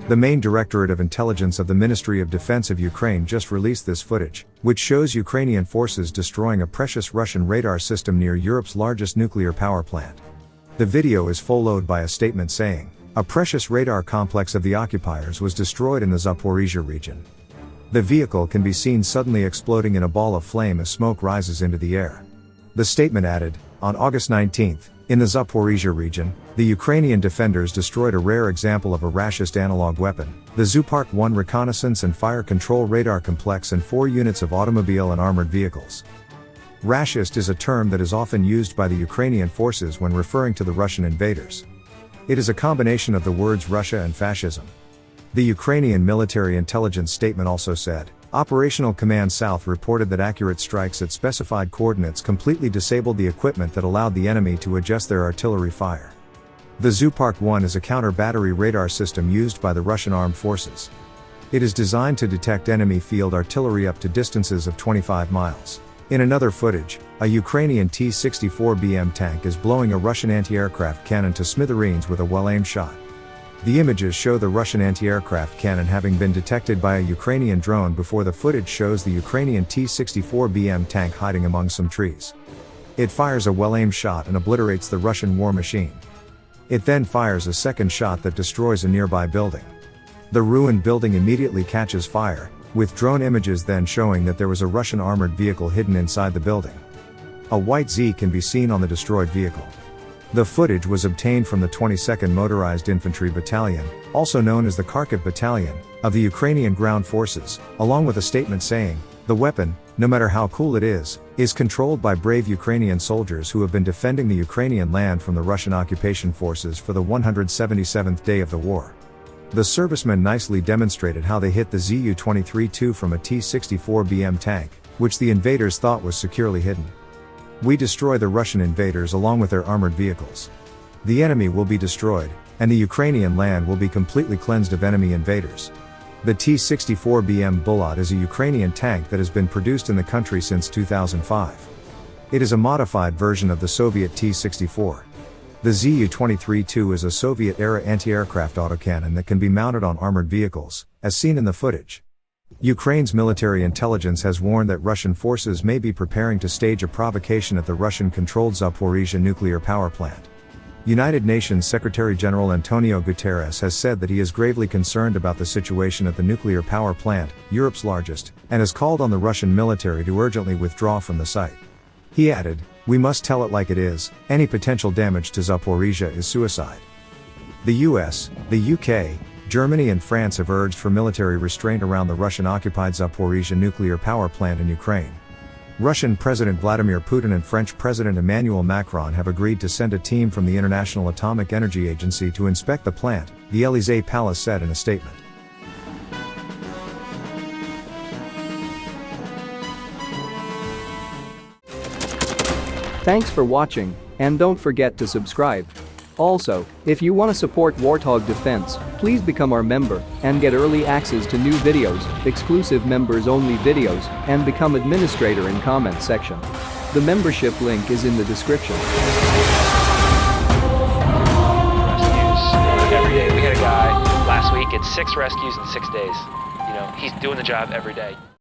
The main Directorate of Intelligence of the Ministry of Defense of Ukraine just released this footage, which shows Ukrainian forces destroying a precious Russian radar system near Europe's largest nuclear power plant. The video is followed by a statement saying, "A precious radar complex of the occupiers was destroyed in the Zaporizhia region." The vehicle can be seen suddenly exploding in a ball of flame as smoke rises into the air. The statement added, "On August 19, in the Zaporizhia region, the Ukrainian defenders destroyed a rare example of a Rashist analog weapon, the Zupark-1 reconnaissance and fire control radar complex and 4 units of automobile and armored vehicles." Rashist is a term that is often used by the Ukrainian forces when referring to the Russian invaders. It is a combination of the words Russia and fascism. The Ukrainian military intelligence statement also said, Operational Command South reported that accurate strikes at specified coordinates completely disabled the equipment that allowed the enemy to adjust their artillery fire. The Zupark-1 is a counter-battery radar system used by the Russian armed forces. It is designed to detect enemy field artillery up to distances of 25 miles. In another footage, a Ukrainian T-64BM tank is blowing a Russian anti-aircraft cannon to smithereens with a well-aimed shot. The images show the Russian anti-aircraft cannon having been detected by a Ukrainian drone before the footage shows the Ukrainian T-64BM tank hiding among some trees. It fires a well-aimed shot and obliterates the Russian war machine. It then fires a second shot that destroys a nearby building. The ruined building immediately catches fire, with drone images then showing that there was a Russian armored vehicle hidden inside the building. A white Z can be seen on the destroyed vehicle. The footage was obtained from the 22nd Motorized Infantry Battalion, also known as the Kharkiv Battalion, of the Ukrainian Ground Forces, along with a statement saying, "The weapon, no matter how cool it is controlled by brave Ukrainian soldiers who have been defending the Ukrainian land from the Russian occupation forces for the 177th day of the war." The servicemen nicely demonstrated how they hit the Zu-23-2 from a T-64BM tank, which the invaders thought was securely hidden. "We destroy the Russian invaders along with their armored vehicles. The enemy will be destroyed, and the Ukrainian land will be completely cleansed of enemy invaders." The T-64BM Bulat is a Ukrainian tank that has been produced in the country since 2005. It is a modified version of the Soviet T-64. The Zu-23-2 is a Soviet-era anti-aircraft autocannon that can be mounted on armored vehicles, as seen in the footage. Ukraine's military intelligence has warned that Russian forces may be preparing to stage a provocation at the Russian-controlled Zaporizhia nuclear power plant. United Nations Secretary-General Antonio Guterres has said that he is gravely concerned about the situation at the nuclear power plant, Europe's largest, and has called on the Russian military to urgently withdraw from the site. He added, "We must tell it like it is, any potential damage to Zaporizhia is suicide." The US, the UK, Germany and France have urged for military restraint around the Russian-occupied Zaporizhia nuclear power plant in Ukraine. Russian President Vladimir Putin and French President Emmanuel Macron have agreed to send a team from the International Atomic Energy Agency to inspect the plant, the Élysée Palace said in a statement. Thanks for watching, and don't forget to subscribe. Also, if you want to support Warthog Defense, please become our member and get early access to new videos, exclusive members-only videos, and become administrator in comment section. The membership link is in the description. Rescues every day. We had a guy last week at 6 rescues in 6 days. He's doing the job every day.